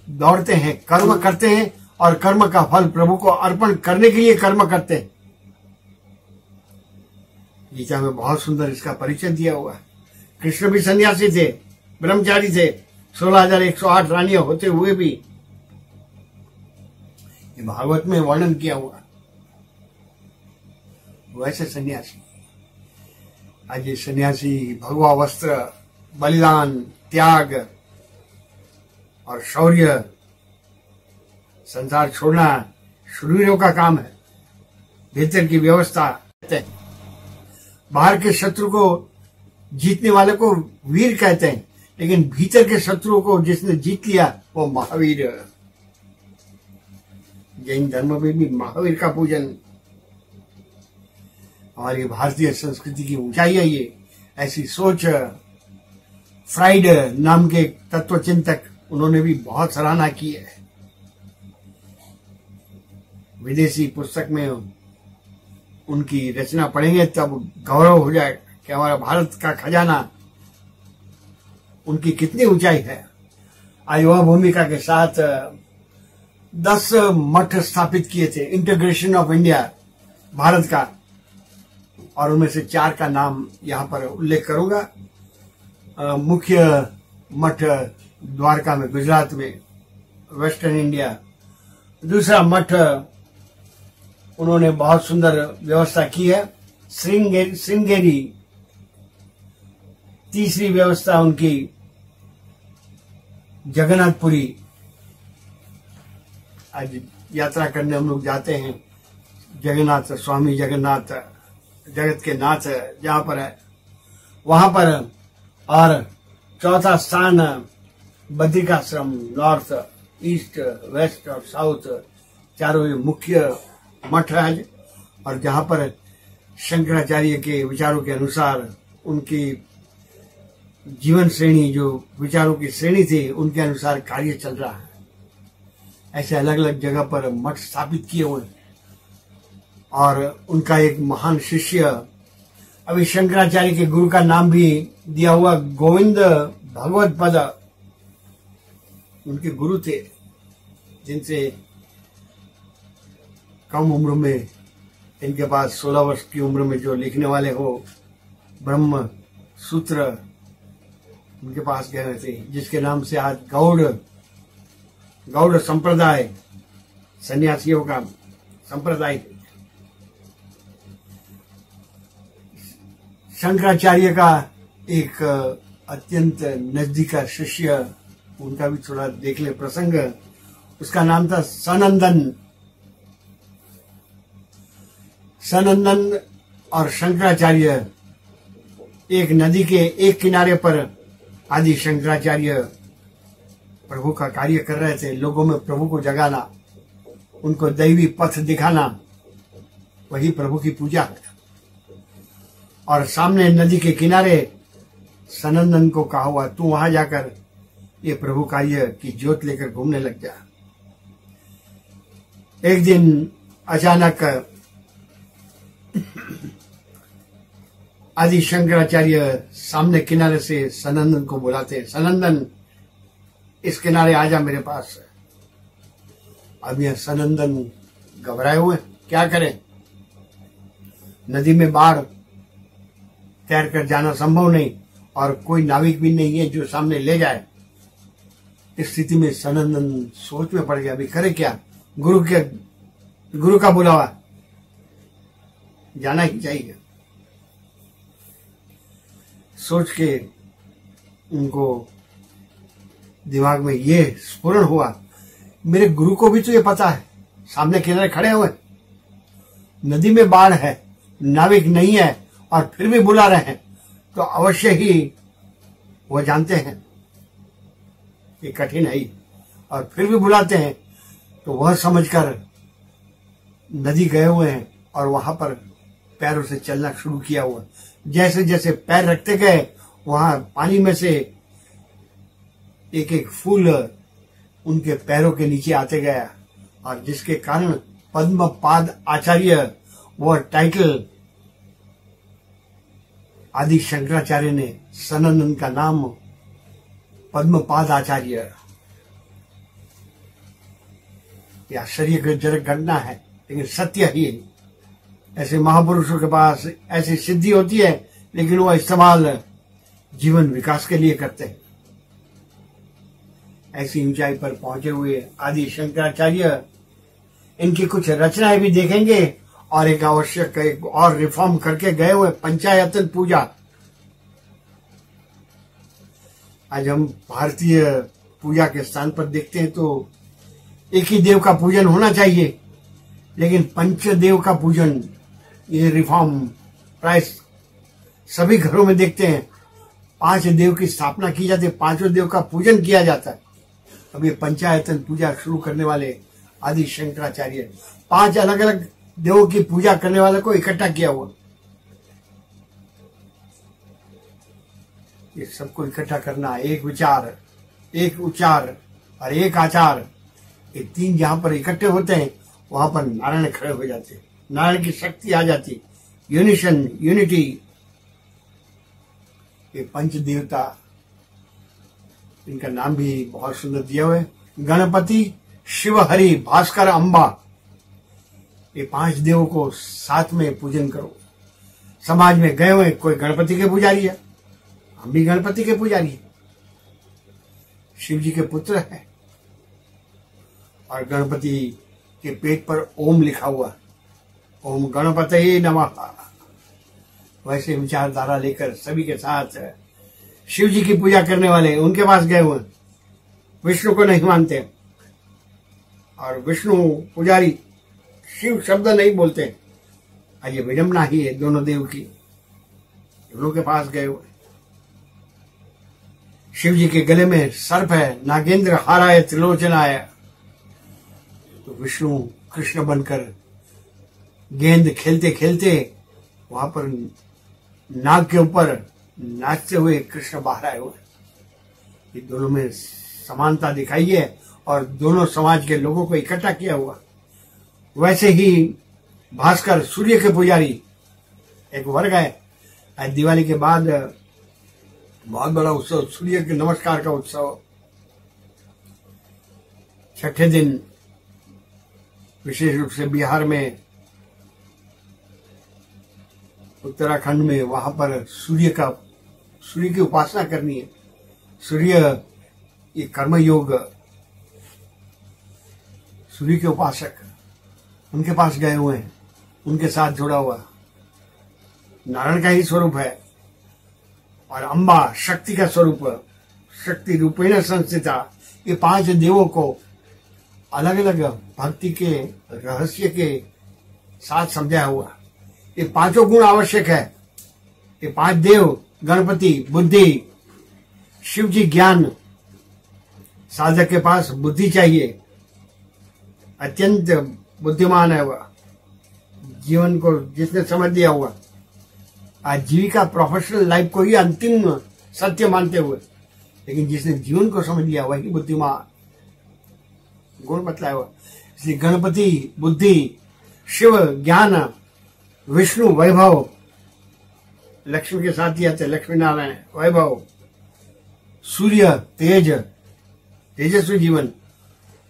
दौड़ते हैं, कर्म करते हैं और कर्म का फल प्रभु को अर्पण करने के लिए कर्म करते हैं। गीता में बहुत सुंदर इसका परिचय दिया हुआ है। कृष्ण भी सन्यासी थे, ब्रह्मचारी थे, 16,108 रानियां होते हुए भी। ये भागवत में वर्णन किया हुआ। वैसे सन्यासी, आज ये सन्यासी भगवा वस्त्र, बलिदान, त्याग और शौर्य, संसार छोड़ना शूरवीरों का काम है। भीतर की व्यवस्था, बाहर के शत्रु को जीतने वाले को वीर कहते हैं, लेकिन भीतर के शत्रुओं को जिसने जीत लिया वो महावीर। जैन धर्म में भी महावीर का पूजन। हमारी भारतीय संस्कृति की ऊंचाई है ये। ऐसी सोच फ्राइड नाम के तत्वचिंतक, उन्होंने भी बहुत सराहना की है। विदेशी पुस्तक में उनकी रचना पढ़ेंगे तब गौरव हो जाएगा कि हमारा भारत का खजाना, उनकी कितनी ऊंचाई है। आज वह भूमिका के साथ 10 मठ स्थापित किए थे, इंटीग्रेशन ऑफ इंडिया, भारत का। और उनमें से 4 का नाम यहां पर उल्लेख करूंगा। मुख्य मठ द्वारका में, गुजरात में, वेस्टर्न इंडिया। दूसरा मठ उन्होंने बहुत सुंदर व्यवस्था की है, श्रृंगेरी। तीसरी व्यवस्था उनकी जगन्नाथपुरी। आज यात्रा करने हम लोग जाते हैं, जगन्नाथ, स्वामी जगन्नाथ जगत के नाथ जहां पर है वहां पर। और चौथा स्थान बद्रिकाश्रम, नॉर्थ, ईस्ट, वेस्ट और साउथ, चारों मुख्य मठ है। और जहां पर शंकराचार्य के विचारों के अनुसार उनकी जीवन श्रेणी, जो विचारों की श्रेणी थी, उनके अनुसार कार्य चल रहा है। ऐसे अलग अलग जगह पर मठ स्थापित किए हुए। और उनका एक महान शिष्य, अभी शंकराचार्य के गुरु का नाम भी दिया हुआ, गोविंद भगवत पद, उनके गुरु थे, जिनसे कम उम्र में, इनके पास 16 वर्ष की उम्र में जो लिखने वाले हो ब्रह्म सूत्र, उनके पास गए हुए थे, जिसके नाम से आज गौड़ संप्रदाय, सन्यासियों का संप्रदाय। शंकराचार्य का एक अत्यंत नजदीक का शिष्य, उनका भी थोड़ा देख ले प्रसंग। उसका नाम था सनंदन। सनंदन और शंकराचार्य एक नदी के एक किनारे पर आदि शंकराचार्य प्रभु का कार्य कर रहे थे। लोगों में प्रभु को जगाना, उनको दैवी पथ दिखाना, वही प्रभु की पूजा है। और सामने नदी के किनारे सनंदन को कहा हुआ, तू वहां जाकर ये प्रभु कार्य की ज्योत लेकर घूमने लग जा। एक दिन अचानक आदि शंकराचार्य सामने किनारे से सनंदन को बुलाते, सनंदन इस किनारे आजा मेरे पास। अब यह सनंदन घबराए हुए, क्या करें? नदी में बाढ़, तैर कर जाना संभव नहीं और कोई नाविक भी नहीं है जो सामने ले जाए। इस स्थिति में सनंदन सोच में पड़ गया, अभी करे क्या? गुरु का बुलावा, जाना ही चाहिए। सोच के उनको दिमाग में ये स्फुरण हुआ, मेरे गुरु को भी तो ये पता है, सामने किनारे खड़े हुए, नदी में बाढ़ है, नाविक नहीं है और फिर भी बुला रहे हैं, तो अवश्य ही वो जानते हैं ये कठिन है ही, और फिर भी बुलाते हैं। तो वह समझकर नदी गए हुए हैं और वहां पर पैरों से चलना शुरू किया हुआ। जैसे जैसे पैर रखते गए, वहां पानी में से एक एक फूल उनके पैरों के नीचे आते गया, और जिसके कारण पद्मपाद आचार्य, वह टाइटल आदि शंकराचार्य ने सनंदन का नाम पद्मपाद आचार्य। यह आश्चर्यजनक घटना है, लेकिन सत्य ही है। ऐसे महापुरुषों के पास ऐसी सिद्धि होती है, लेकिन वह इस्तेमाल जीवन विकास के लिए करते हैं। ऐसी ऊंचाई पर पहुंचे हुए आदि शंकराचार्य, इनकी कुछ रचनाएं भी देखेंगे और एक आवश्यक एक और रिफॉर्म करके गए हुए पंचायतन पूजा। आज हम भारतीय पूजा के स्थान पर देखते हैं तो एक ही देव का पूजन होना चाहिए, लेकिन पंचदेव का पूजन, ये रिफॉर्म प्राय सभी घरों में देखते हैं। 5 देव की स्थापना की जाती है, 5 देव का पूजन किया जाता है। अब ये पंचायतन पूजा शुरू करने वाले आदि शंकराचार्य 5 अलग अलग देवों की पूजा करने वाले को इकट्ठा किया हुआ। ये सबको इकट्ठा करना, एक विचार, एक उच्चार और एक आचार, ये 3 जहां पर इकट्ठे होते हैं वहां पर नारायण खड़े हो जाते हैं, नारायण की शक्ति आ जाती, यूनिशन, यूनिटी। ये पंच देवता, इनका नाम भी बहुत सुंदर दिया हुआ है, गणपति, शिव, हरि, भास्कर, अंबा। ये 5 देवों को साथ में पूजन करो। समाज में गए हुए कोई गणपति के पुजारी है, हम भी गणपति के पुजारी हैं, शिव जी के पुत्र हैं, और गणपति के पेट पर ओम लिखा हुआ, ओम गणपतये नमः। वैसे विचारधारा लेकर सभी के साथ शिव जी की पूजा करने वाले उनके पास गए हुए, विष्णु को नहीं मानते और विष्णु पुजारी शिव शब्द नहीं बोलते। आज ये विडंबना ही है दोनों देव की, दोनों के पास गए हुए। शिव जी के गले में सर्प है, नागेंद्र हाराय त्रिलोचनाय, तो विष्णु कृष्ण बनकर गेंद खेलते खेलते वहां पर नाग के ऊपर नाचते हुए कृष्ण बाहर आए हुए। ये दोनों में समानता दिखाई है और दोनों समाज के लोगों को इकट्ठा किया हुआ। वैसे ही भास्कर, सूर्य के पुजारी, एक वर्ग है। आज दिवाली के बाद बहुत बड़ा उत्सव, सूर्य के नमस्कार का उत्सव। 6ठे दिन विशेष रूप से बिहार में, उत्तराखंड में, वहां पर सूर्य की उपासना करनी है। सूर्य, ये कर्मयोग, सूर्य के उपासक उनके पास गए हुए हैं, उनके साथ जुड़ा हुआ नारायण का ही स्वरूप है। और अम्बा शक्ति का स्वरूप, शक्ति रूपेण संस्थिता, ये 5 देवों को अलग अलग भक्ति के रहस्य के साथ समझाया हुआ। ये 5 गुण आवश्यक है। ये 5 देव, गणपति बुद्धि, शिव जी ज्ञान, साधक के पास बुद्धि चाहिए, अत्यंत बुद्धिमान है वह, जीवन को जिसने समझ लिया हुआ, आजीविका प्रोफेशनल लाइफ को ही अंतिम सत्य मानते हुए, लेकिन जिसने जीवन को समझ लिया वही बुद्धिमान गुण बतलाया हुआ। इसलिए गणपति बुद्धि, शिव ज्ञान, विष्णु वैभव, लक्ष्मी के साथ ही आते लक्ष्मी नारायण वैभव, सूर्य तेज, तेजस्वी जीवन,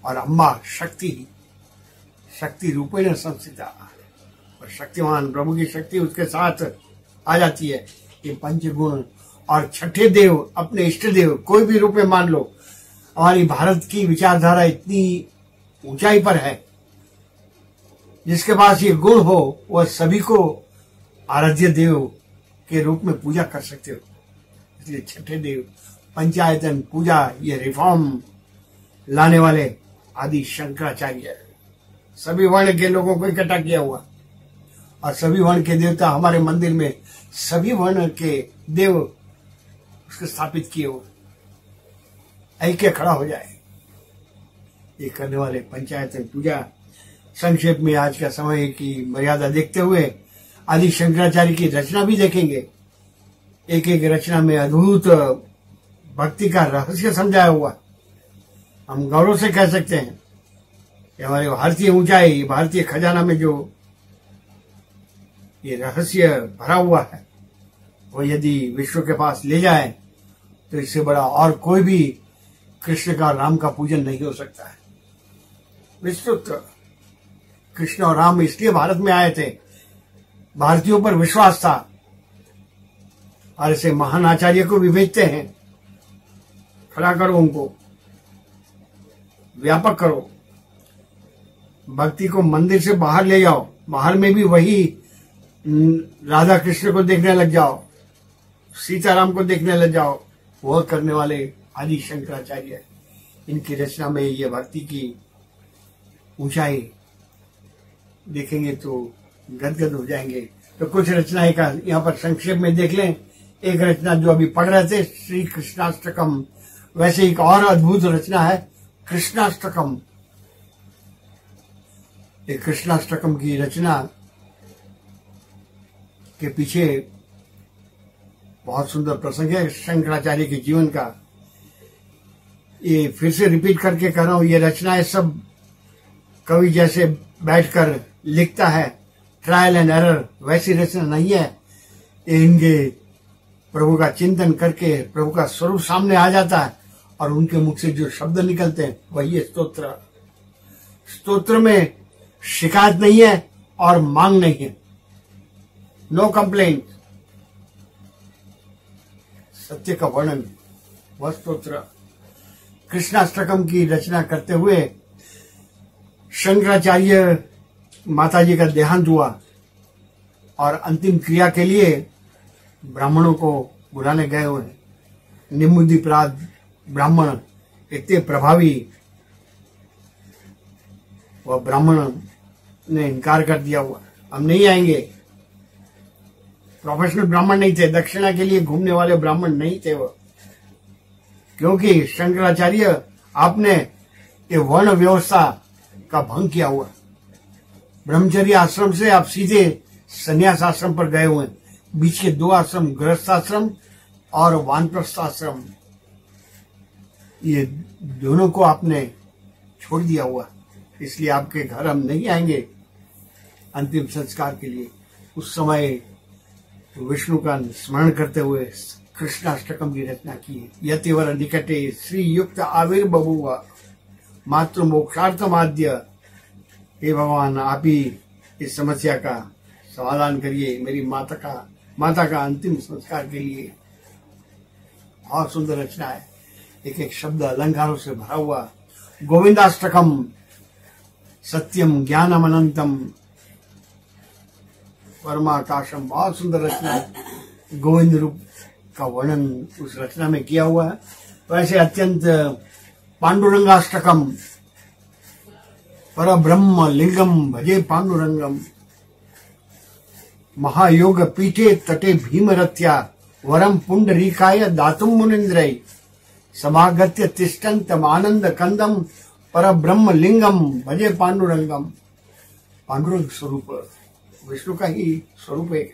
और अम्बा शक्ति, शक्ति रूपेण संस्थिता, और शक्तिमान प्रभु की शक्ति उसके साथ आ जाती है। ये 5 गुण। और छठे देव अपने इष्ट देव, कोई भी रूप में मान लो। हमारी भारत की विचारधारा इतनी ऊंचाई पर है, जिसके पास ये गुण हो वह सभी को आराध्य देव के रूप में पूजा कर सकते हो। इसलिए छठे देव, पंचायतन पूजा, ये रिफॉर्म लाने वाले आदि शंकराचार्य, सभी वर्ण के लोगों को इकट्ठा किया हुआ, और सभी वर्ण के देवता हमारे मंदिर में सभी वर्ण के देव उसको स्थापित किए हुए, ऐक्य खड़ा हो जाए। ये करने वाले पंचायतन पूजा। संक्षेप में आज का समय की मर्यादा देखते हुए आदि शंकराचार्य की रचना भी देखेंगे। एक एक रचना में अद्भुत भक्ति का रहस्य समझाया हुआ। हम गौरव से कह सकते हैं कि हमारे भारतीय ऊंचाई, भारतीय खजाना में जो ये रहस्य भरा हुआ है, वो यदि विश्व के पास ले जाए तो इससे बड़ा और कोई भी कृष्ण का, राम का पूजन नहीं हो सकता है। विस्तृत कृष्ण और राम इसलिए भारत में आए थे, भारतीयों पर विश्वास था, और ऐसे महान आचार्य को भी भेजते हैं। खड़ा करो, उनको व्यापक करो, भक्ति को मंदिर से बाहर ले जाओ, बाहर में भी वही राधा कृष्ण को देखने लग जाओ, सीताराम को देखने लग जाओ। वह करने वाले आदि शंकराचार्य, इनकी रचना में ये भक्ति की ऊंचाई देखेंगे तो गदगद हो जाएंगे। तो कुछ रचनाएं का यहाँ पर संक्षेप में देख लें। एक रचना जो अभी पढ़ रहे थे, श्री कृष्णाष्टकम, वैसे एक और अद्भुत रचना है कृष्णाष्टकम। एक कृष्णाष्टकम की रचना के पीछे बहुत सुंदर प्रसंग है शंकराचार्य के जीवन का। ये फिर से रिपीट करके कह रहा हूं, ये रचनाएं सब कवि जैसे बैठकर लिखता है, ट्रायल एंड एरर, वैसी रचना नहीं है। इनके प्रभु का चिंतन करके प्रभु का स्वरूप सामने आ जाता है, और उनके मुख से जो शब्द निकलते हैं वही स्तोत्र। स्तोत्र में शिकायत नहीं है और मांग नहीं है, नो कंप्लेंट, सत्य का वर्णन, वह स्तोत्र। कृष्णाष्टकम की रचना करते हुए शंकराचार्य माता जी का देहांत हुआ, और अंतिम क्रिया के लिए ब्राह्मणों को बुलाने गए हुए। निम्बुदीपराज ब्राह्मण इतने प्रभावी, वह ब्राह्मण ने इनकार कर दिया हुआ, हम नहीं आएंगे। प्रोफेशनल ब्राह्मण नहीं थे, दक्षिणा के लिए घूमने वाले ब्राह्मण नहीं थे वो, क्योंकि शंकराचार्य आपने ये वर्ण व्यवस्था का भंग किया हुआ। ब्रह्मचर्य आश्रम से आप सीधे संन्यास आश्रम पर गए हुए। बीच के 2 आश्रम, गृहस्थ आश्रम और वानप्रस्थ आश्रम, ये दोनों को आपने छोड़ दिया हुआ। इसलिए आपके घर हम नहीं आएंगे अंतिम संस्कार के लिए। उस समय विष्णु का स्मरण करते हुए कृष्णाष्टकम की रचना की। यतिवर निकटे श्री युक्त आविर्बभुव मातृ मोक्षार्थमाद्य। हे भगवान, आप ही इस समस्या का समाधान करिए मेरी माता का अंतिम संस्कार के लिए। बहुत सुंदर रचना है। एक एक शब्द अलंकारों से भरा हुआ। गोविंदाष्टकम सत्यम ज्ञानम अनंतम परमाकाशम, बहुत सुंदर रचना है। गोविंद रूप का वर्णन उस रचना में किया हुआ है। वैसे अत्यंत पांडुरंगाष्टकम पर ब्रह्म लिंगम भजे पांडुरंगम, महायोग पीठे तटे भीमरथ्या वरम पुंडरीकाय दातुम मुनिंद्रय, समागत्य तिष्ठन्तम आनंद कंदम पर ब्रह्म लिंगम भजे पांडुरंगम। पांडुरंग स्वरूप विष्णु का ही स्वरूप है।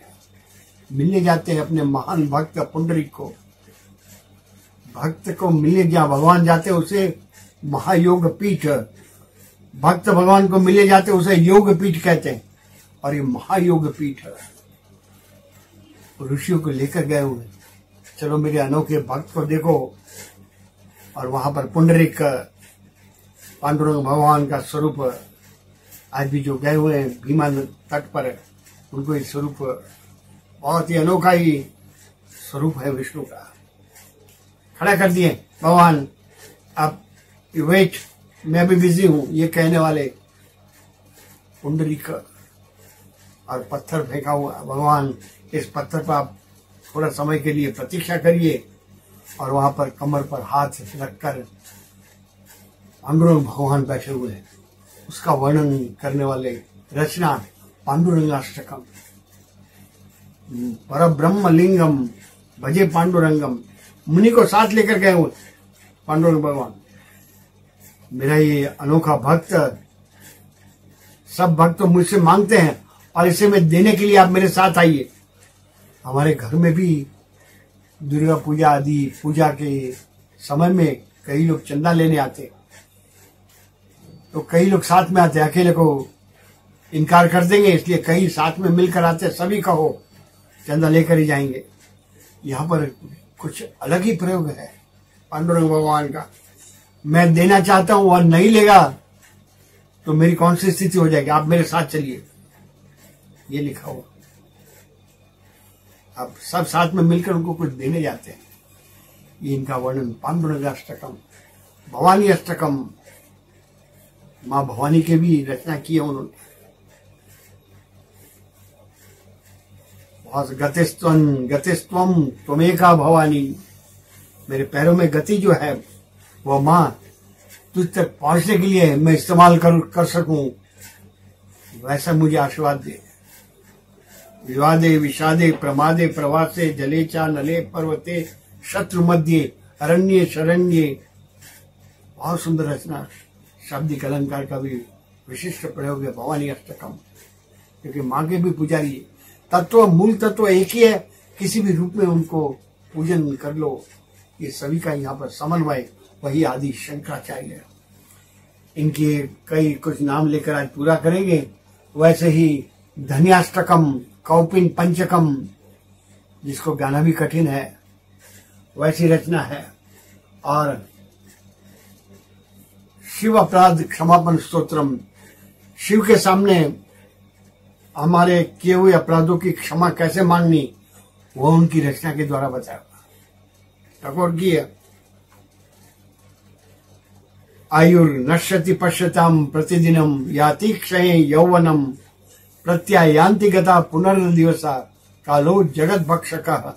मिलने जाते हैं अपने महान भक्त पुंडरीक को। भक्त को मिलने जहाँ भगवान जाते उसे महायोग पीठ, भक्त भगवान को मिलने जाते उसे योग पीठ कहते हैं। और ये महायोग पीठ ऋषियों को लेकर गए हुए, चलो मेरे अनोखे भक्त को देखो। और वहां पर पुंडरीक पांडुरंग भगवान का स्वरूप आज भी जो गए हुए हैं भीमा तट पर, उनको ये स्वरूप बहुत ही अनोखा ही स्वरूप है विष्णु का। खड़ा कर दिए भगवान, आप वेट, मैं अभी बिजी हूं, ये कहने वाले पुंडरीक। और पत्थर फेंका हुआ, भगवान इस पत्थर पर आप थोड़ा समय के लिए प्रतीक्षा करिए। और वहां पर कमर पर हाथ रखकर पांडुरंग भगवान बैठे हुए हैं, उसका वर्णन करने वाले रचना पांडुरंगाष्टकम। पर ब्रह्म लिंगम भजे पांडुरंगम, मुनि को साथ लेकर गए हुए पांडुरंग भगवान। मेरा ये अनोखा भक्त, सब भक्त तो मुझसे मांगते हैं और इसे मैं देने के लिए आप मेरे साथ आइए। हमारे घर में भी दुर्गा पूजा आदि पूजा के समय में कई लोग चंदा लेने आते, तो कई लोग साथ में आते, अकेले को इनकार कर देंगे, इसलिए कई साथ में मिलकर आते, सभी कहो चंदा लेकर ही जाएंगे। यहाँ पर कुछ अलग ही प्रयोग है पांडुरंग भगवान का। मैं देना चाहता हूं और नहीं लेगा तो मेरी कौन सी स्थिति हो जाएगी, आप मेरे साथ चलिए, ये लिखा हुआ। आप सब साथ में मिलकर उनको कुछ देने जाते हैं। ये इनका वर्णन पांडुरंगाष्टकम, भवानी अष्टकम, मां भवानी के भी रचना की है उन्होंने। बहुत गतिस्त्वम त्वमेका भवानी, मेरे पैरों में गति जो है वो मां तुझ तक पहुंचने के लिए मैं इस्तेमाल कर सकूं, वैसा मुझे आशीर्वाद दे। विवादे विषादे प्रमादे प्रवासे जले चा नले पर्वते शत्रु मध्य अरण्ये शरण्ये, बहुत सुंदर रचना, शाब्दिक अलंकार का भी विशिष्ट प्रयोग है भवानी अष्टकम। क्योंकि माँ के भी पुजारी, तत्व मूल तत्व एक ही है, किसी भी रूप में उनको पूजन कर लो। ये सभी का यहाँ पर समन्वय वही आदि शंकराचार्य। इनके कई कुछ नाम लेकर आज पूरा करेंगे। वैसे ही धन्याष्टकम, कौपिन पंचकम, जिसको गाना भी कठिन है, वैसी रचना है। और शिव अपराध क्षमापन स्तोत्रम, शिव के सामने हमारे किए हुए अपराधों की क्षमा कैसे मांगनी, वो उनकी रचना के द्वारा बताया टकोर की है। आयुर नश्यति पश्यताम प्रतिदिनम याति क्षये यौवनम प्रत्यायांति गता पुनर्दिवसा कालो जगत भक्षकः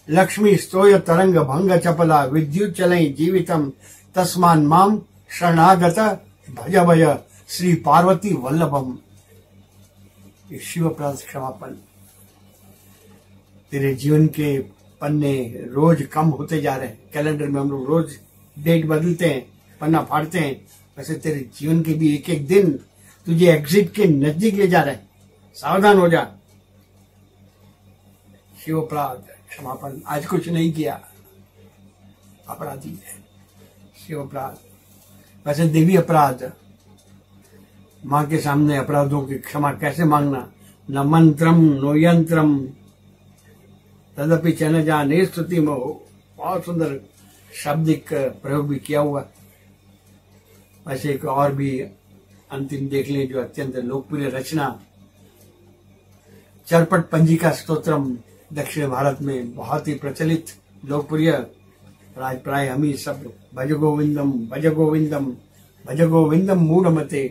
लक्ष्मी स्तोय तरंग भंग चपला विद्युत चलय जीवितम तस्मान माम शरणागत भज भज श्री पार्वती वल्लभम। शिव अपराध क्षमापन। तेरे जीवन के पन्ने रोज कम होते जा रहे हैं। कैलेंडर में हम लोग रोज डेट बदलते हैं, पन्ना फाड़ते हैं, वैसे तेरे जीवन के भी एक एक दिन तुझे एग्जिट के नजदीक ले जा रहे हैं। सावधान हो जा। शिव अपराध क्षमापन। आज कुछ नहीं किया, अपराधी है शिव अपराध। वैसे देवी अपराध, माँ के सामने अपराधों की क्षमा कैसे मांगना। न मंत्रम नो यंत्रम तदपि च न जाने स्तुति मोह। बहुत सुंदर शाब्दिक प्रयोग भी किया हुआ। वैसे एक और भी अंतिम देख लें जो अत्यंत लोकप्रिय रचना, चरपट पंजिका स्तोत्रम, दक्षिण भारत में बहुत ही प्रचलित लोकप्रिय आज प्राय हम ही सब भज गोविंदम भज गोविंदम भज गोविंदम मूढ़मते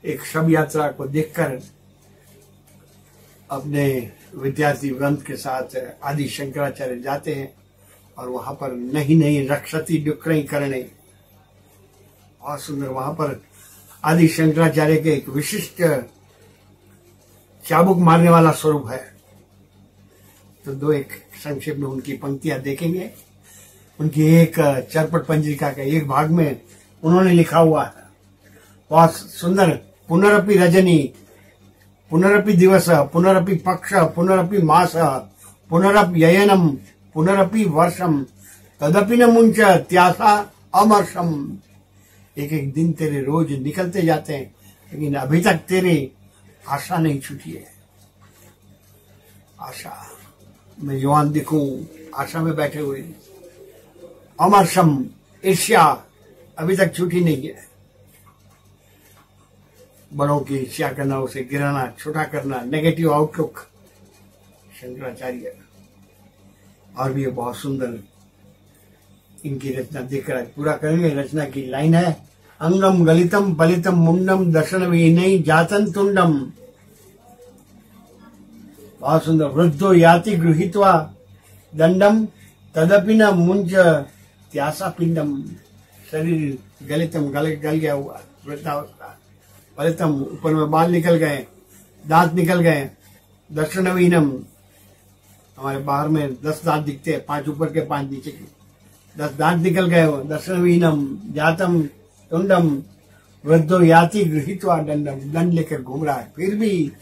एक शव यात्रा को देखकर अपने विद्यार्थी वृंद के साथ आदि शंकराचार्य जाते हैं और वहां पर नहीं नहीं रक्षति डुक्कई करने, बहुत सुंदर वहां पर आदि शंकराचार्य के एक विशिष्ट चाबुक मारने वाला स्वरूप है। तो दो एक संक्षेप में उनकी पंक्तियां देखेंगे। उनकी एक चरपट पंजिका के एक भाग में उन्होंने लिखा हुआ है, बहुत सुंदर, पुनरपि रजनी पुनरपि दिवस पुनरपि पक्ष पुनरपि मास पुनरपि ययनम पुनरपि वर्षम तदपि न मुंच त्यासा अमर्षम। एक एक दिन तेरे रोज निकलते जाते हैं लेकिन अभी तक तेरी आशा नहीं छूटी है। आशा, मैं युवान दिखूं, आशा में बैठे हुए। अमर्षम, ईर्ष्या अभी तक छूटी नहीं है। बड़ों की ईर्ष्या करना, उसे गिराना, छोटा करना, नेगेटिव आउटलुक, शंकराचार्य। और भी ये बहुत सुंदर इनकी रचना देखकर पूरा करेंगे। रचना की लाइन है, अंगम गलितम पलितम मुंडम दर्शन विहीनई जातन तुंडम। बहुत सुंदर। वृद्धो याति गृहीत्वा दंडम तदपि न मुंज त्यासा पिंडम। शरीर गलितम, गल गया हुआ, वृद्धावस्था। पलितम, ऊपर में बाल निकल गए, दांत निकल गए। दर्शन विहीनम, हमारे बाहर में 10 दांत दिखते हैं, 5 ऊपर के 5 नीचे के, 10 दांत निकल गए हो। दर्शन विहीनम जातम तुंडम वृद्धो याति गृहीत्वा दंडम। दंड लेकर घूम रहा है, फिर भी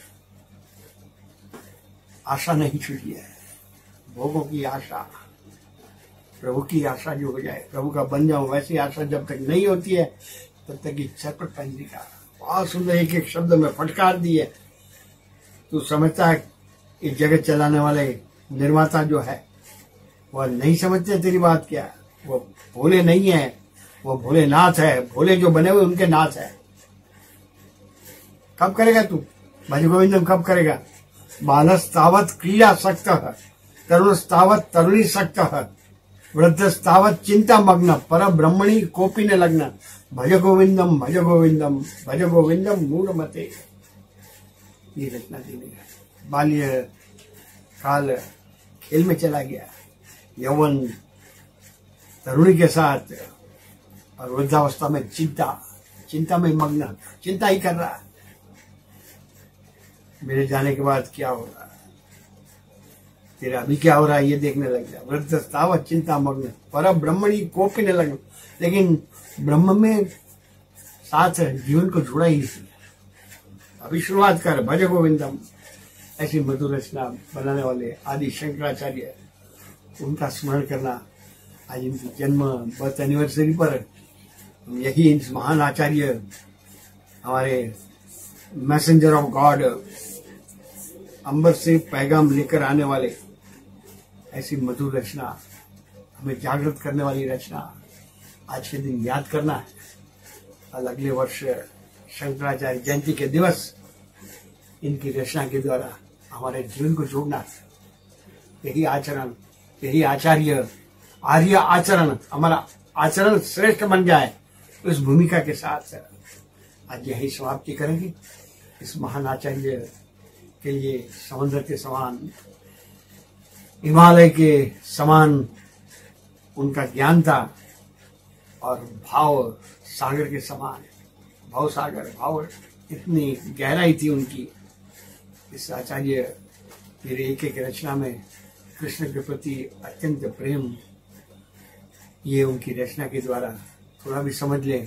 आशा नहीं छूटी है। भोगों की आशा, प्रभु की आशा जो हो जाए, प्रभु का बन जाऊं, वैसी आशा जब तक नहीं होती है तब तक ये चरपट पंजिका। बहुत सुंदर एक एक शब्द में फटकार दी है। तू समझता है इस जगत चलाने वाले निर्माता जो है वह नहीं समझते तेरी बात क्या? वो भोले नहीं है, वो भोलेनाथ है। भोले जो बने हुए उनके नाथ है। कब करेगा तू भज गोविंदम, कब करेगा? बालस्तावत क्रीड़ा सक्तः तरुणस्तावत तरुणी सक्तः वृद्धस्तावत चिंता मग्न पर ब्रह्मणी कोपी न लग्न। भज गोविंदम भज गोविंदम भज गोविंदम मूढ़मते। ये रचना देने बाल्य काल खेल में चला गया, यौवन तरुणी के साथ, और वृद्धावस्था में चिंता में मग्न, चिंता ही कर रहा है मेरे जाने के बाद क्या हो रहा है, तेरा अभी क्या हो रहा है ये देखने लग गया। वृद्धस्तावत चिंता मग्न पर ब्रह्मणी कोपी न लग्न। लेकिन ब्रह्म में साथ जीवन को जुड़ा ही नहीं। अभी शुरुआत कर भज गोविंदम। ऐसी मधुर रचना बनाने वाले आदि शंकराचार्य, उनका स्मरण करना आज इनकी जन्म बर्थ एनिवर्सरी पर यही इस महान आचार्य, हमारे मैसेंजर ऑफ गॉड, अंबर से पैगाम लेकर आने वाले, ऐसी मधुर रचना, हमें जागृत करने वाली रचना आज के दिन याद करना है। और अगले वर्ष शंकराचार्य जयंती के दिवस इनकी रचना के द्वारा हमारे जीवन को जोड़ना है। यही आचरण, यही आचार्य, आर्य आचरण, हमारा आचरण श्रेष्ठ बन जाए, उस भूमिका के साथ आज यही समाप्ति करेंगे। इस महान आचार्य के लिए समुद्र के समान, हिमालय के समान उनका ज्ञान था और भाव सागर के समान, भाव सागर, भाव इतनी गहराई थी उनकी। इस आचार्य मेरे एक एक रचना में कृष्ण के प्रति अत्यंत प्रेम, ये उनकी रचना के द्वारा थोड़ा भी समझ ले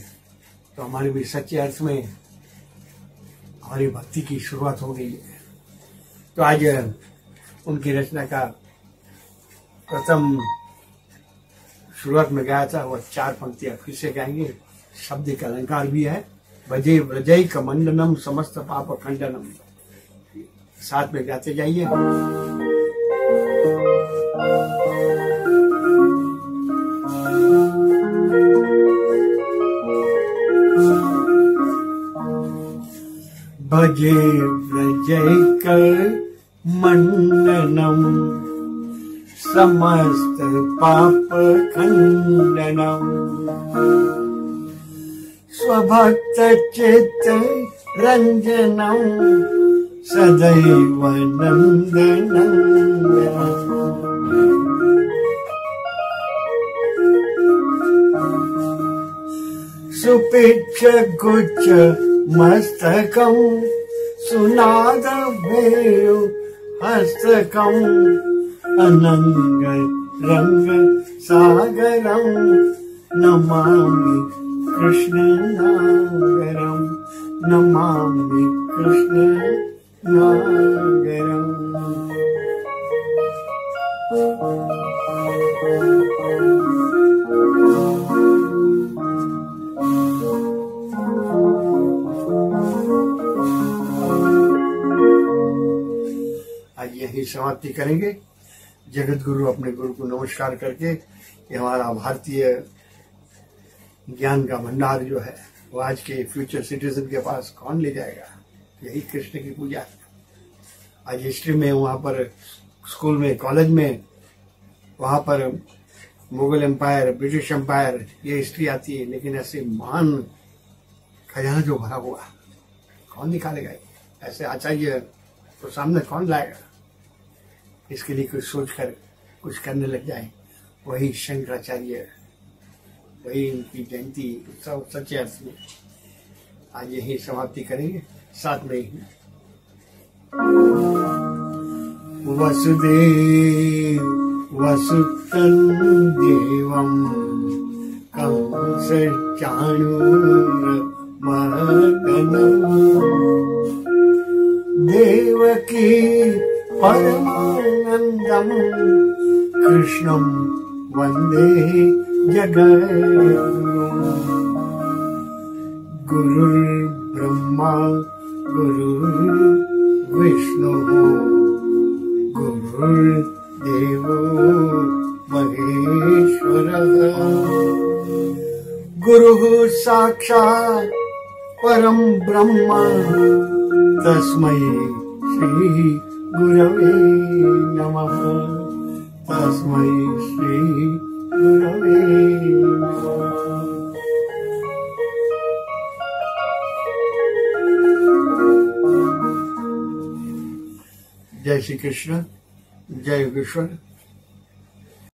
तो हमारे भी सच्चे अर्थ में हमारी भक्ति की शुरुआत हो गई है। तो आज उनकी रचना का प्रथम शुरुआत में गाया था, वह 4 पंक्तियां फिर से गाएंगे। शब्द का अलंकार भी है। भजे व्रजय कमंडनम समस्त पाप खंडनम। साथ में गाते जाइए। भजे व्रजय कर मंडनम समस्त पाप खंडनम स्वभक्त चित्त रंजनम सदैव नंदनंदनम सुपिच्छ गुच्छ मस्तकम सुनाद भेयु हस्तकम अनंग रंग सागरम नमामि कृष्ण नागरम नमामि कृष्ण नागरम। आज यही समाप्ति करेंगे। जगत गुरु अपने गुरु को नमस्कार करके ये हमारा भारतीय ज्ञान का भंडार जो है वो आज के फ्यूचर सिटीजन के पास कौन ले जाएगा। यही कृष्ण की पूजा। आज हिस्ट्री में वहाँ पर स्कूल में कॉलेज में वहाँ पर मुगल एम्पायर ब्रिटिश एम्पायर ये हिस्ट्री आती है, लेकिन ऐसे महान खजाना जो भरा हुआ कौन निकालेगा। ऐसे आचार्य तो सामने कौन लाएगा। इसके लिए कुछ सोचकर कुछ करने लग जाए। वही शंकराचार्य, वही उनकी जयंती उत्सव सच्चे अर्थ में आज यही समाप्ति करेंगे। साथ में ही वसुदेव वसुतं देवं कंस चाणूरमर्दनम् देवकी परमानंदम कृष्णं वंदे जगद्गुरुम् गुरुर्ब्रह्मा गुरुर्विष्णुः गुरुर्देवो महेश्वरः गुरुः साक्षात् परं ब्रह्म तस्मै श्री गुरवे नमः तस्मै श्री गुरवे नमः। जय श्री कृष्ण, जय योगेश्वर।